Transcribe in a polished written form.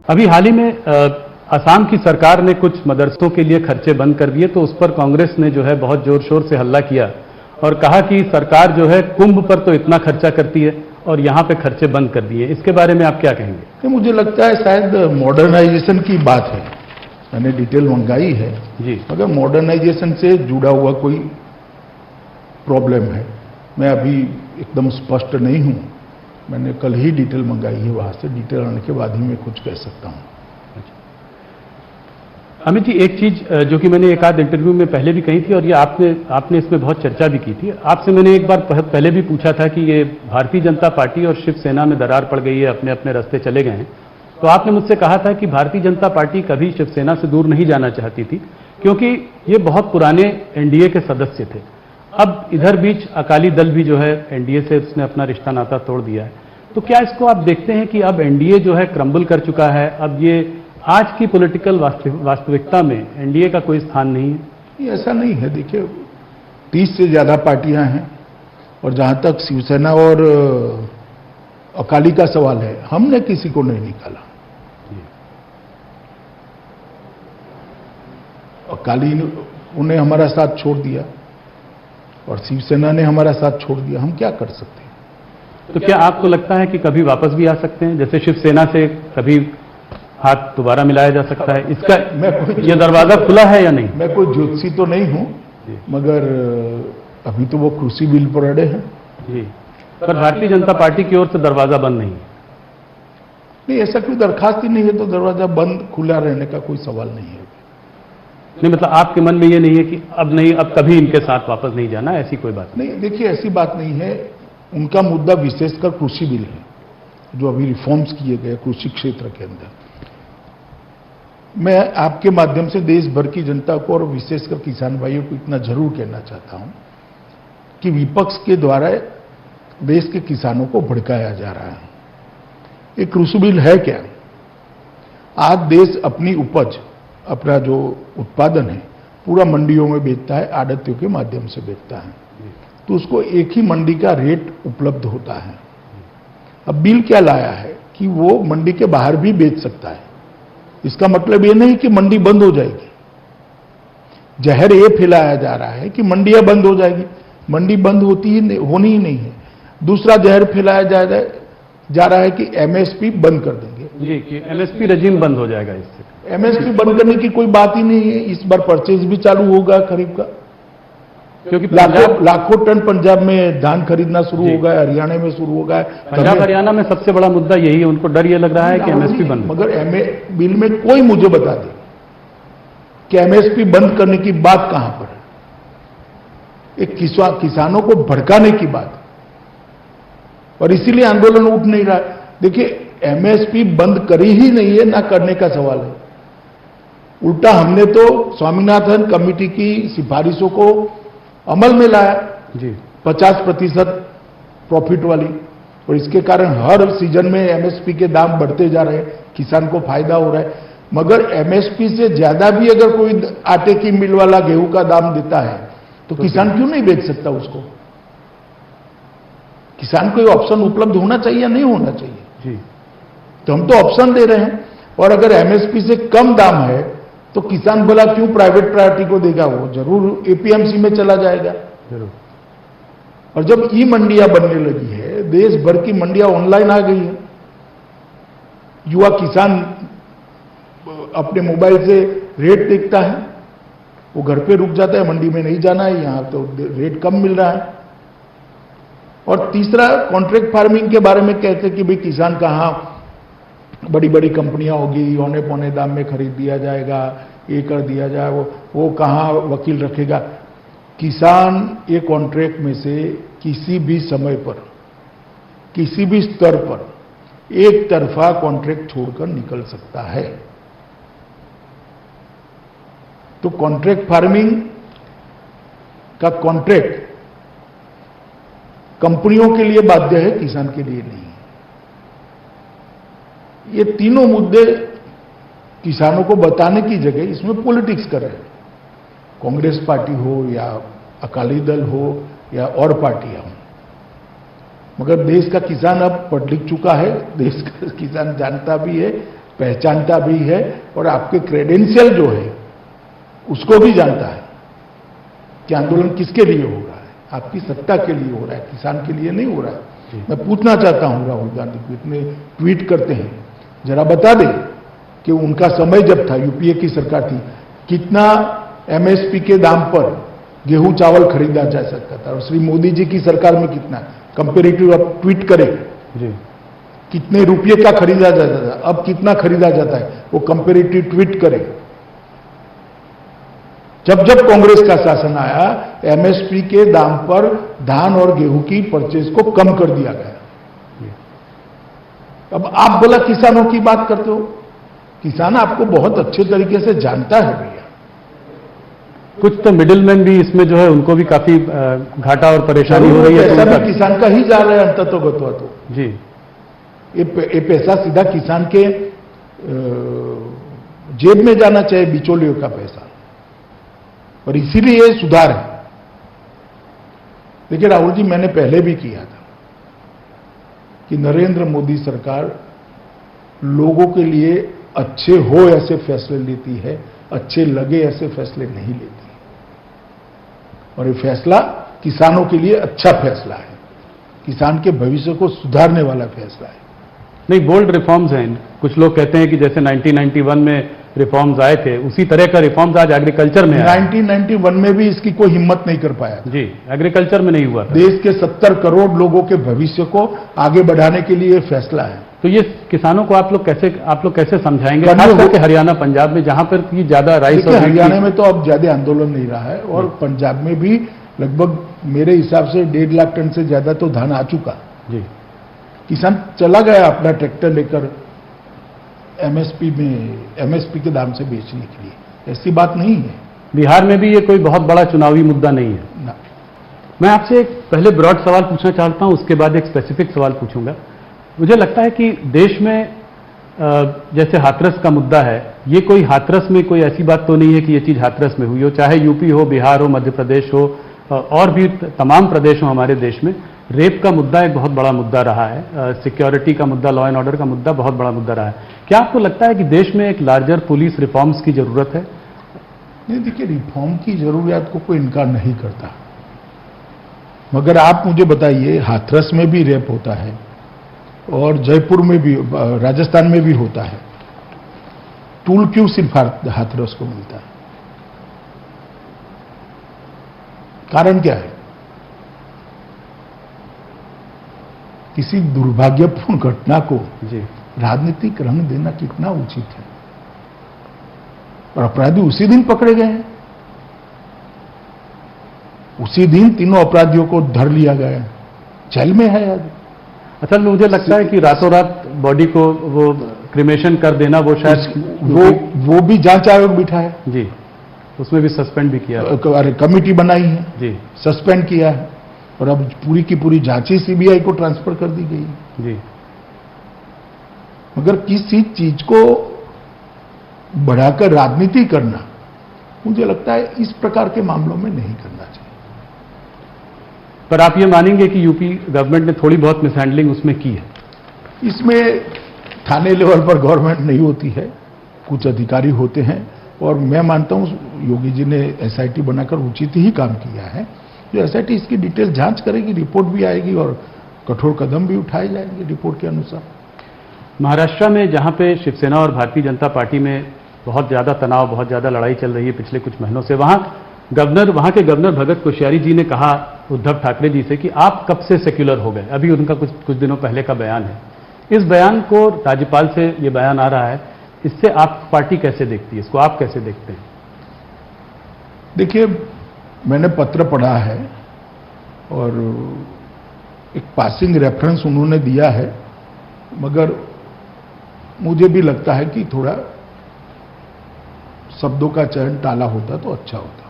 अभी हाल ही में असम की सरकार ने कुछ मदरसों के लिए खर्चे बंद कर दिए, तो उस पर कांग्रेस ने जो है बहुत जोर शोर से हल्ला किया और कहा कि सरकार जो है कुंभ पर तो इतना खर्चा करती है और यहां पे खर्चे बंद कर दिए। इसके बारे में आप क्या कहेंगे? तो मुझे लगता है शायद मॉडर्नाइजेशन की बात है, मैंने डिटेल मंगाई है जी। अगर मॉडर्नाइजेशन से जुड़ा हुआ कोई प्रॉब्लम है, मैं अभी एकदम स्पष्ट नहीं हूं, मैंने कल ही डिटेल मंगाई है, वहां से डिटेल आने के बाद ही मैं कुछ कह सकता हूं। अमित जी, एक चीज जो कि मैंने एक आध इंटरव्यू में पहले भी कही थी और ये आपने इसमें बहुत चर्चा भी की थी। आपसे मैंने एक बार पहले भी पूछा था कि ये भारतीय जनता पार्टी और शिवसेना में दरार पड़ गई है, अपने अपने रास्ते चले गए हैं, तो आपने मुझसे कहा था कि भारतीय जनता पार्टी कभी शिवसेना से दूर नहीं जाना चाहती थी क्योंकि ये बहुत पुराने एनडीए के सदस्य थे। अब इधर बीच अकाली दल भी जो है एनडीए से उसने अपना रिश्ता नाता तोड़ दिया है, तो क्या इसको आप देखते हैं कि अब एनडीए जो है क्रम्बल कर चुका है, अब ये आज की पॉलिटिकल वास्तविकता में एनडीए का कोई स्थान नहीं है? ऐसा नहीं है। देखिए, 30 से ज्यादा पार्टियां हैं और जहां तक शिवसेना और अकाली का सवाल है, हमने किसी को नहीं निकाला। अकाली उन्हें हमारा साथ छोड़ दिया और शिवसेना ने हमारा साथ छोड़ दिया, हम क्या कर सकते हैं? तो क्या आपको लगता है कि कभी वापस भी आ सकते हैं, जैसे शिवसेना से कभी हाथ दोबारा मिलाया जा सकता है? इसका ये दरवाजा खुला है या नहीं? मैं कोई ज्योतिषी तो नहीं हूं, मगर अभी तो वो कृषि बिल पर अड़े हैं जी, पर भारतीय जनता पार्टी की ओर से दरवाजा बंद नहीं है। नहीं, ऐसा कोई दरखास्त ही नहीं है, तो दरवाजा बंद खुला रहने का कोई सवाल नहीं है। नहीं, मतलब आपके मन में ये नहीं है कि अब नहीं, अब कभी इनके साथ वापस नहीं जाना, ऐसी कोई बात नहीं? देखिए, ऐसी बात नहीं है। उनका मुद्दा विशेषकर कृषि बिल है, जो अभी रिफॉर्म्स किए गए कृषि क्षेत्र के अंदर। मैं आपके माध्यम से देश भर की जनता को और विशेषकर किसान भाइयों को इतना जरूर कहना चाहता हूं कि विपक्ष के द्वारा देश के किसानों को भड़काया जा रहा है। ये कृषि बिल है क्या? आज देश अपनी उपज, अपना जो उत्पादन है, पूरा मंडियों में बेचता है, आड़तियों के माध्यम से बेचता है, तो उसको एक ही मंडी का रेट उपलब्ध होता है। अब बिल क्या लाया है कि वो मंडी के बाहर भी बेच सकता है। इसका मतलब ये नहीं कि मंडी बंद हो जाएगी। जहर ये फैलाया जा रहा है कि मंडियां बंद हो जाएगी। मंडी बंद होनी ही नहीं है। दूसरा जहर फैलाया जा रहा है कि एमएसपी बंद कर देंगे जी, कि एमएसपी रजीम बंद हो जाएगा इससे। एमएसपी बंद करने की कोई बात ही नहीं है। इस बार परचेज भी चालू होगा खरीफ का, क्योंकि लाखों टन पंजाब में धान खरीदना शुरू हो गया, हरियाणा में शुरू हो गया। पंजाब हरियाणा में सबसे बड़ा मुद्दा यही है, उनको डर ये लग रहा है कि एमएसपी बंद। मगर बिल में कोई मुझे बता दे कि एमएसपी बंद करने की बात कहां पर है? एक किसानों को भड़काने की बात, और इसीलिए आंदोलन उठ नहीं रहा है। देखिए, एमएसपी बंद करी ही नहीं है, ना करने का सवाल है। उल्टा हमने तो स्वामीनाथन कमेटी की सिफारिशों को अमल में लाया जी, 50% प्रॉफिट वाली, और इसके कारण हर सीजन में एमएसपी के दाम बढ़ते जा रहे हैं, किसान को फायदा हो रहा है। मगर एमएसपी से ज्यादा भी अगर कोई आटे की मिल वाला गेहूं का दाम देता है तो किसान क्यों नहीं बेच सकता उसको? किसान को ऑप्शन उपलब्ध होना चाहिए या नहीं होना चाहिए जी? तो हम तो ऑप्शन दे रहे हैं, और अगर एमएसपी से कम दाम है तो किसान भला क्यों प्राइवेट प्रायोरिटी को देगा? वो जरूर एपीएमसी में चला जाएगा जरूर। और जब ई मंडियां बनने लगी है, देश भर की मंडियां ऑनलाइन आ गई है, युवा किसान अपने मोबाइल से रेट देखता है, वो घर पे रुक जाता है, मंडी में नहीं जाना है, यहां तो रेट कम मिल रहा है। और तीसरा, कॉन्ट्रैक्ट फार्मिंग के बारे में कहते हैं कि भाई किसान कहां, बड़ी बड़ी कंपनियां होगी, औने पौने दाम में खरीद दिया जाएगा, ये कर दिया जाए, वो कहां वकील रखेगा? किसान ये कॉन्ट्रैक्ट में से किसी भी समय पर, किसी भी स्तर पर एक तरफा कॉन्ट्रैक्ट छोड़कर निकल सकता है। तो कॉन्ट्रैक्ट फार्मिंग का कॉन्ट्रैक्ट कंपनियों के लिए बाध्य है, किसान के लिए नहीं। ये तीनों मुद्दे किसानों को बताने की जगह इसमें पॉलिटिक्स कर रहे हैं। कांग्रेस पार्टी हो या अकाली दल हो या और पार्टियां हो, मगर देश का किसान अब पढ़ लिख चुका है, देश का किसान जानता भी है पहचानता भी है और आपके क्रेडेंशियल जो है उसको भी जानता है कि आंदोलन किसके लिए हो रहा है। आपकी सत्ता के लिए हो रहा है, किसान के लिए नहीं हो रहा है। मैं पूछना चाहता हूं राहुल गांधी को, इतने ट्वीट करते हैं, जरा बता दें कि उनका समय जब था, यूपीए की सरकार थी, कितना एमएसपी के दाम पर गेहूं चावल खरीदा जा सकता था और श्री मोदी जी की सरकार में कितना, कंपेरेटिव आप ट्वीट करें जी, कितने रुपये का खरीदा जाता था, अब कितना खरीदा जाता है, वो कंपेरेटिव ट्वीट करें। जब जब कांग्रेस का शासन आया, एमएसपी के दाम पर धान और गेहूं की परचेज को कम कर दिया गया। अब आप बोला किसानों की बात करते हो, किसान आपको बहुत अच्छे तरीके से जानता है भैया। कुछ तो मिडिलमैन भी इसमें जो है उनको भी काफी घाटा और परेशानी हो रही है। पैसा भी किसान का ही जा रहा है अंततोगत्वा तो जी, ये पैसा सीधा किसान के जेब में जाना चाहिए, बिचौलियों का पैसा, और इसीलिए ये सुधार है। देखिए राहुल जी, मैंने पहले भी किया था कि नरेंद्र मोदी सरकार लोगों के लिए अच्छे हो ऐसे फैसले लेती है, अच्छे लगे ऐसे फैसले नहीं लेती, और ये फैसला किसानों के लिए अच्छा फैसला है, किसान के भविष्य को सुधारने वाला फैसला है। नहीं, बोल्ड रिफॉर्म्स हैं। कुछ लोग कहते हैं कि जैसे 1991 में रिफॉर्म्स आए थे, उसी तरह का रिफॉर्म्स आज एग्रीकल्चर में आया। 1991 में भी इसकी कोई हिम्मत नहीं कर पाया था। जी, एग्रीकल्चर में नहीं हुआ था। देश के 70 करोड़ लोगों के भविष्य को आगे बढ़ाने के लिए फैसला है। तो ये किसानों को आप लोग कैसे समझाएंगे, खास करके हरियाणा पंजाब में, जहां पर की ज्यादा राइस और हरियाणा में तो अब ज्यादा आंदोलन नहीं रहा है, और पंजाब में भी लगभग मेरे हिसाब से 1.5 लाख टन से ज्यादा तो धान आ चुका। जी, किसान चला गया अपना ट्रैक्टर लेकर एमएसपी के दाम से बेचने के लिए। ऐसी बात नहीं है। बिहार में भी ये कोई बहुत बड़ा चुनावी मुद्दा नहीं है ना। मैं आपसे एक पहले ब्रॉड सवाल पूछना चाहता हूं, उसके बाद एक स्पेसिफिक सवाल पूछूंगा। मुझे लगता है कि देश में जैसे हाथरस का मुद्दा है, ये कोई हाथरस में कोई ऐसी बात तो नहीं है कि ये चीज हाथरस में हुई हो, चाहे यूपी हो, बिहार हो, मध्य प्रदेश हो, और भी तमाम प्रदेश हो हमारे देश में। रेप का मुद्दा एक बहुत बड़ा मुद्दा रहा है, सिक्योरिटी का मुद्दा, लॉ एंड ऑर्डर का मुद्दा बहुत बड़ा मुद्दा रहा है। क्या आपको लगता है कि देश में एक लार्जर पुलिस रिफॉर्म्स की जरूरत है? नहीं, देखिए, रिफॉर्म की जरूरियात को कोई इनकार नहीं करता, मगर आप मुझे बताइए, हाथरस में भी रेप होता है और जयपुर में भी, राजस्थान में भी होता है, टूल क्यों सिर्फ हाथरस को मिलता है? कारण क्या है? किसी दुर्भाग्यपूर्ण घटना को जी, राजनीतिक रंग देना कितना उचित है? और अपराधी उसी दिन पकड़े गए हैं, उसी दिन तीनों अपराधियों को धर लिया गया है, जेल में है आज। असल में मुझे लगता है कि रातों रात बॉडी को वो क्रिमेशन कर देना, वो शायद वो भी जांच आयोग बिठा है जी, उसमें भी सस्पेंड भी किया, अरे कमेटी बनाई है जी, सस्पेंड किया है, और अब पूरी की पूरी जांच ही सीबीआई को ट्रांसफर कर दी गई। जी, मगर किसी चीज को बढ़ाकर राजनीति करना, मुझे लगता है इस प्रकार के मामलों में नहीं करना चाहिए। पर आप ये मानेंगे कि यूपी गवर्नमेंट ने थोड़ी बहुत मिसहैंडलिंग उसमें की है? इसमें थाने लेवल पर गवर्नमेंट नहीं होती है, कुछ अधिकारी होते हैं, और मैं मानता हूं योगी जी ने एसआईटी बनाकर उचित ही काम किया है। जो एसआईटी इसकी डिटेल जांच करेगी, रिपोर्ट भी आएगी और कठोर कदम भी उठाए जाएंगे रिपोर्ट के अनुसार। महाराष्ट्र में जहां पे शिवसेना और भारतीय जनता पार्टी में बहुत ज्यादा तनाव, बहुत ज्यादा लड़ाई चल रही है पिछले कुछ महीनों से, वहां के गवर्नर भगत कोश्यारी जी ने कहा उद्धव ठाकरे जी से कि आप कब से सेक्युलर हो गए। अभी उनका कुछ दिनों पहले का बयान है। इस बयान को, राज्यपाल से ये बयान आ रहा है, इससे आप पार्टी कैसे देखती है, इसको आप कैसे देखते हैं? देखिए, मैंने पत्र पढ़ा है और एक पासिंग रेफरेंस उन्होंने दिया है, मगर मुझे भी लगता है कि थोड़ा शब्दों का चयन टाला होता तो अच्छा होता।